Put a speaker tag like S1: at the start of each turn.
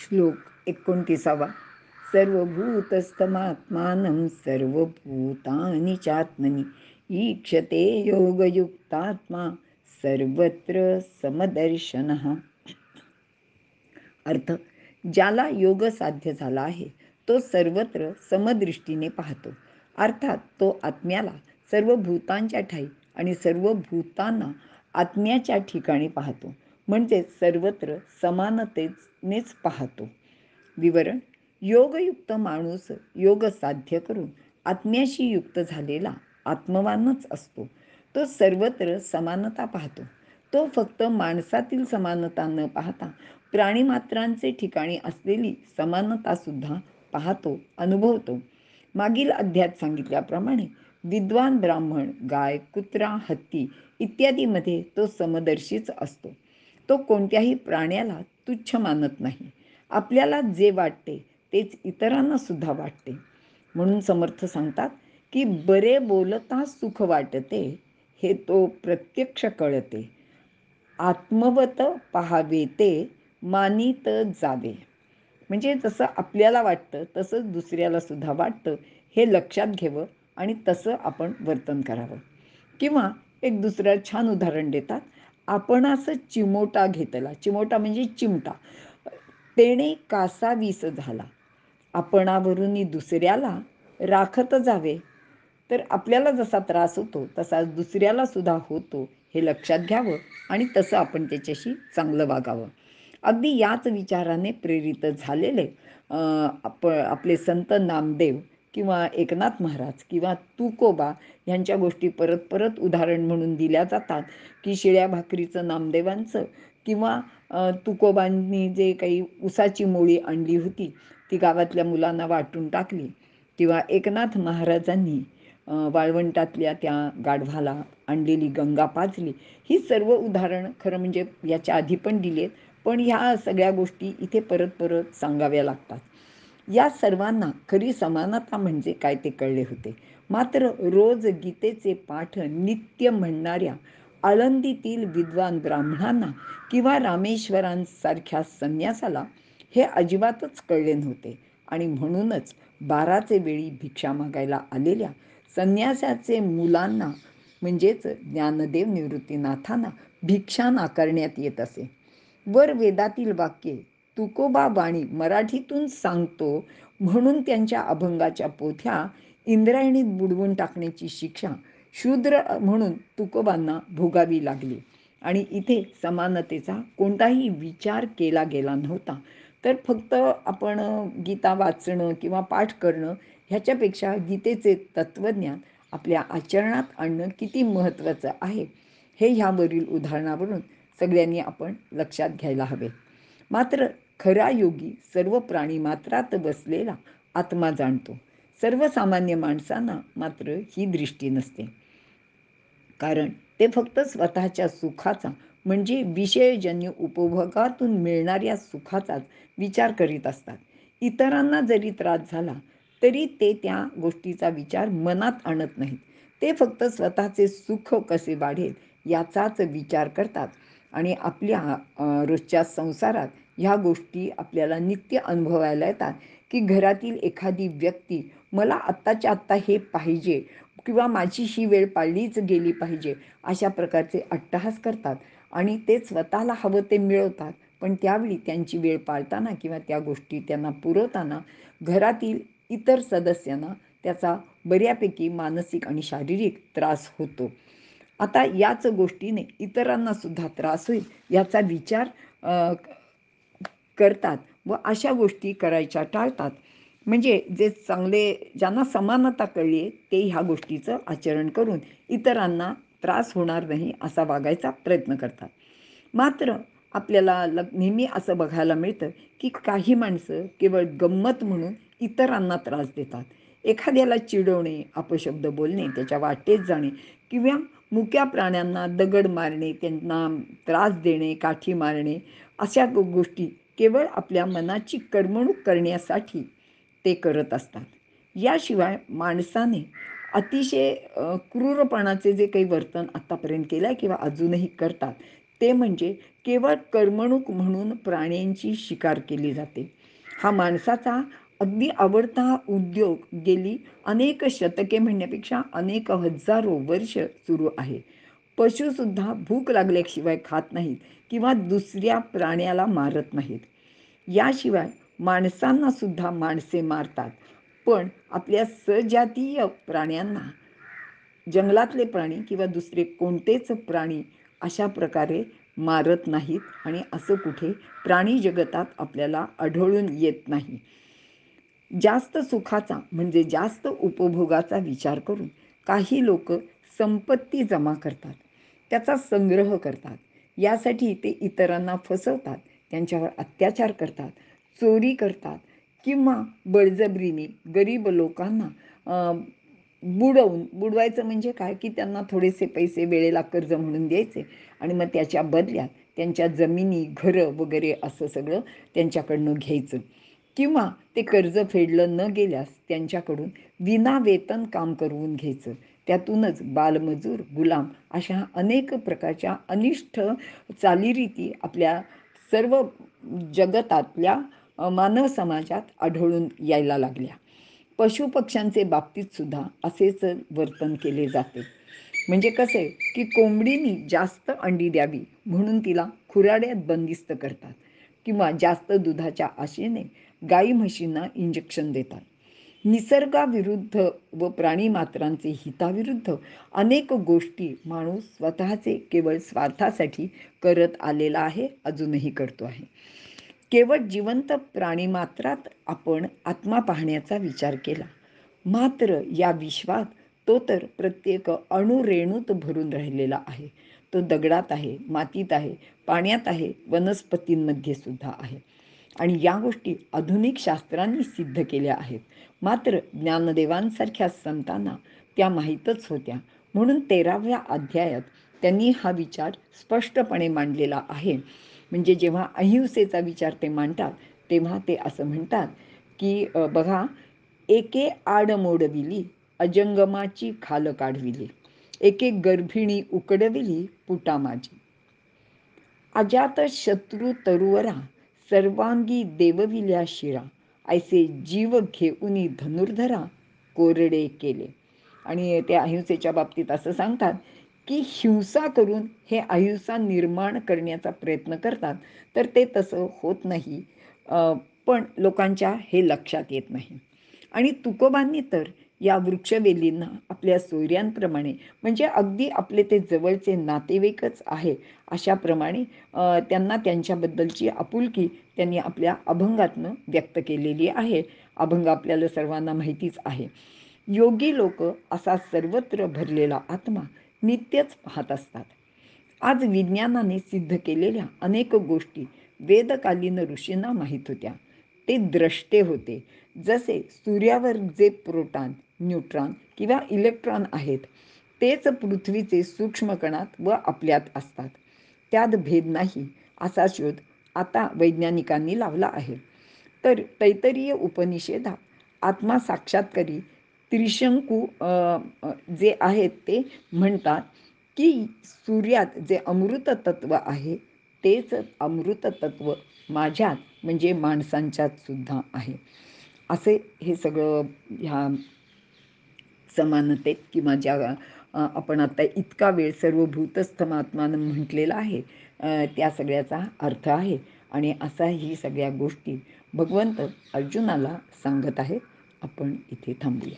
S1: श्लोक 29. सर्वभूतस्थमात्मानं सर्वभूतानि चात्मनि ईक्षते योगयुक्तात्मा सर्वत्र समदर्शनः. अर्थ: ज्याला योग साध्य झाला आहे तो सर्वत्र समदृष्टीने पाहतो. अर्थात तो आत्म्याला सर्व भूतांच्या ठाई आणि सर्व भूतांना आत्म्याच्या ठिकाणी पाहतो, म्हणजे सर्वत्र समानतेनेच पाहतो. विवरण: योगयुक्त माणूस योग साध्य करून आत्म्याशी युक्त झालेला आत्मवानच असतो. तो सर्वत्र समानता पाहतो. तो फक्त माणसातील समानता न पाहता प्राणीमात्रांचे ठिकाणी असलेली समानता सुद्धा पाहतो, अनुभवतो. मागील अध्यायात सांगितल्याप्रमाणे विद्वान ब्राह्मण, गाय, कुत्रा, हत्ती इत्यादीमध्ये तो समदर्शीच असतो. तो कोणत्याही प्राण्याला तुच्छ मानत नाही. आपल्याला जे वाटते तेच इतरांना सुद्धा वाटते. म्हणून समर्थ सांगतात की बरे बोलता सुख वाटते, हे तो प्रत्यक्ष कळते. आत्मवत पाहावे ते मानित जावे. म्हणजे जसं आपल्याला वाटतं तसंच दुसऱ्याला सुद्धा वाटतं, हे लक्षात घ्यावं आणि तसं आपण वर्तन करावं. किंवा एक दुसरं छान उदाहरण देतात. आपण असं चिमोटा घेतला, चिमोटा म्हणजे चिमटा, तेणे कासावीस झाला, आपणावरून दुसऱ्याला राखत जावे. तर आपल्याला जसा त्रास होतो तसा दुसऱ्याला सुद्धा होतो, हे लक्षात घ्यावं आणि तसं आपण त्याच्याशी चांगलं वागावं. अगदी याच विचाराने प्रेरित झालेले आपले संत नामदेव किंवा एकनाथ महाराज किंवा तुकोबा यांच्या गोष्टी परत परत उदाहरण म्हणून दिल्या जातात. की शिळ्या भाकरीचं नामदेवांचं, किंवा तुकोबांनी जे काही उसाची मोळी आणली होती ती गावातल्या मुलांना वाटून टाकली, किंवा एकनाथ महाराजांनी वाळवंटातल्या त्या गाढवाला आणलेली गंगा पाजली. ही सर्व उदाहरणं खरं म्हणजे याच्या आधी पण दिली आहेत, पण ह्या सगळ्या गोष्टी इथे परत परत सांगाव्या लागतात. या सर्वांना खरी समानता म्हणजे काय ते कळले होते. मात्र रोज गीतेचे पाठ नित्य म्हणणाऱ्या आळंदीतील विद्वान ब्राह्मणांना किंवा रामेश्वरांसारख्या संन्यासाला हे अजिबातच कळले नव्हते. आणि म्हणूनच 12चे वेळी भिक्षा मागायला आलेल्या संन्यासाचे मुलांना म्हणजेच ज्ञानदेव निवृत्तीनाथांना भिक्षा नाकारण्यात येत असे. वर वेदातील वाक्ये तुकोबा वाणी मराठीतून सांगतो म्हणून त्यांच्या अभंगाच्या पोथ्या इंद्रायणीत बुडवून टाकण्याची शिक्षा शूद्र म्हणून तुकोबांना भोगावी लागली. आणि इथे समानतेचा कोणताही विचार केला गेला नव्हता. तर फक्त आपण गीता वाचणं किंवा पाठ करणं ह्याच्यापेक्षा गीतेचे तत्त्वज्ञान आपल्या आचरणात आणणं किती महत्त्वाचं आहे, हे ह्यावरील उदाहरणावरून सगळ्यांनी आपण लक्षात घ्यायला हवे. मात्र खरा योगी सर्व प्राणी मात्रात बसलेला आत्मा जाणतो. सर्वसामान्य माणसांना मात्र ही दृष्टी नसते. कारण ते फक्त स्वतःच्या सुखाचा म्हणजे विषयजन्य उपभोगातून मिळणाऱ्या सुखाचाच विचार करीत असतात. इतरांना जरी त्रास झाला तरी ते त्या गोष्टीचा विचार मनात आणत नाहीत. ते फक्त स्वतःचे सुख कसे वाढेल याचाच विचार करतात. आणि आपल्या रोजच्या संसारात ह्या गोष्टी आपल्याला नित्य अनुभवायला येतात. की घरातील एखादी व्यक्ती मला आत्ताच्या आत्ता हे पाहिजे किंवा माझी ही वेळ पाळलीच गेली पाहिजे अशा प्रकारचे अट्टहास करतात आणि ते स्वतःला हवं ते मिळवतात. पण त्यावेळी त्यांची वेळ पाळताना किंवा त्या गोष्टी त्यांना पुरवताना घरातील इतर सदस्यांना त्याचा बऱ्यापैकी मानसिक आणि शारीरिक त्रास होतो. आता याच गोष्टीने इतरांना सुद्धा त्रास होईल याचा विचार करतात व अशा गोष्टी करायच्या टाळतात. म्हणजे जे चांगले ज्यांना समानता कळली आहे ते ह्या गोष्टीचं आचरण करून इतरांना त्रास होणार नाही असा वागायचा प्रयत्न करतात. मात्र आपल्याला नेहमी असं बघायला मिळतं की काही माणसं केवळ गंमत म्हणून इतरांना त्रास देतात. एखाद्याला चिडवणे, अपशब्द बोलणे, त्याच्या वाटेत जाणे किंवा मुक्या प्राण्यांना दगड मारणे, त्यांना त्रास देणे, काठी मारणे अशा गोष्टी केवळ आपल्या मनाची करमणूक करण्यासाठी ते करत असतात. याशिवाय माणसाने अतिशय क्रूरपणाचे जे काही वर्तन आत्तापर्यंत केलं आहे किंवा अजूनही करतात ते म्हणजे केवळ कर्मणूक म्हणून प्राण्यांची शिकार केली जाते. हा माणसाचा अगदी आवडता उद्योग गेली अनेक शतके म्हणण्यापेक्षा अनेक हजारो वर्ष सुरू आहे. पशुसुद्धा भूक लागल्याशिवाय खात नाहीत किंवा दुसऱ्या प्राण्याला मारत नाहीत. याशिवाय माणसांना सुद्धा माणसे मारतात, पण आपल्या सजातीय प्राण्यांना जंगलातले प्राणी किंवा दुसरे कोणतेच प्राणी अशा प्रकारे मारत नाहीत आणि असं कुठे प्राणी जगतात आपल्याला आढळून येत नाही. जास्त सुखाचा म्हणजे जास्त उपभोगाचा विचार करून काही लोक संपत्ती जमा करतात, त्याचा संग्रह करतात. यासाठी ते इतरांना फसवतात, त्यांच्यावर अत्याचार करतात, चोरी करतात किंवा बळजबरीने गरीब लोकांना बुडवायचं म्हणजे काय की त्यांना थोडेसे पैसे वेळेला कर्ज म्हणून द्यायचे आणि मग त्याच्या बदल्यात त्यांच्या जमिनी घरं वगैरे असं सगळं त्यांच्याकडनं घ्यायचं किंवा ते कर्ज फेडलं न गेल्यास त्यांच्याकडून विनावेतन काम करवून घ्यायचं. त्यातूनच बालमजूर गुलाम अशा अनेक प्रकारच्या अनिष्ट चालीरीती आपल्या सर्व जगतातल्या मानव समाजात आढळून यायला लागल्या. पशुपक्ष्यांचे बाबतीत सुद्धा असेच वर्तन केले जाते. म्हणजे कसे की कोंबडीनी जास्त अंडी द्यावी म्हणून तिला खुराड्यात बंदिस्त करतात किंवा जास्त दुधाच्या आशेने गाई म्हशींना इंजेक्शन देतात. निसर्गाविरुद्ध व प्राणीमात्रांचे हिताविरुद्ध अनेक गोष्टी माणूस स्वतःचे केवळ स्वार्थासाठी करत आलेला आहे, अजूनही करतो आहे. केवळ जिवंत प्राणीमात्रात आपण आत्मा पाहण्याचा विचार केला, मात्र या विश्वात तो तर प्रत्येक अणुरेणूत भरून राहिलेला आहे. तो दगडात आहे, मातीत आहे, पाण्यात आहे, वनस्पतींमध्ये सुद्धा आहे. आणि या गोष्टी आधुनिक शास्त्रांनी सिद्ध केल्या आहेत. मात्र ज्ञानदेवांसारख्या संतांना त्या माहीतच होत्या. म्हणून 13व्या अध्यायात त्यांनी हा विचार स्पष्टपणे मांडलेला आहे. म्हणजे जेव्हा अहिंसेचा विचार ते मांडतात तेव्हा ते असं म्हणतात की बघा, एके आड मोडविली अजंगमाची खाल काढविली, एके गर्भिणी उकडविली पुटा माझी, अजात शत्रू तरुवरा सर्वांगी देवविल्या शिरा, ऐसे जीव घेऊनी धनुर्धरा कोरडे केले. आणि ते अहिंसेच्या बाबतीत असं सांगतात की हिंसा करून हे अहिंसा निर्माण करण्याचा प्रयत्न करतात, तर ते तसं होत नाही. पण लोकांच्या हे लक्षात येत नाही. आणि तुकोबांनी तर या वृक्षवेलींना आपल्या सोयऱ्यांप्रमाणे म्हणजे अगदी आपले ते जवळचे नातेवाईकच आहे अशाप्रमाणे त्यांना त्यांच्याबद्दलची आपुलकी त्यांनी आपल्या अभंगातनं व्यक्त केलेली आहे. अभंग आपल्याला सर्वांना माहितीच आहे. योगी लोक असा सर्वत्र भरलेला आत्मा नित्यच पाहत असतात. आज विज्ञानाने सिद्ध केलेल्या अनेक गोष्टी वेदकालीन ऋषींना माहीत होत्या. ते द्रष्टे होते. जसे सूर्यावर जे प्रोटॉन, न्यूट्रॉन किंवा इलेक्ट्रॉन आहेत तेच पृथ्वीचे सूक्ष्म कणात व आपल्यात असतात, त्यात भेद नाही असा शोध आता वैज्ञानिकांनी लावला आहे. तर तैत्तिरीय उपनिषेधात आत्मा साक्षात्कारी त्रिशंकू जे आहेत ते म्हणतात की सूर्यात जे अमृत तत्व आहे तेच अमृत तत्व माझ्यात म्हणजे माणसांच्यात सुद्धा आहे. असे हे सगळं ह्या समानतेत किंवा ज्या आपण आता इतका वेळ सर्व भूतस्थमात्मानं म्हटलेला आहे त्या सगळ्याचा अर्थ आहे. आणि असा ही सगळ्या गोष्टी भगवंत अर्जुनाला सांगत आहेत. आपण इथे थांबूया.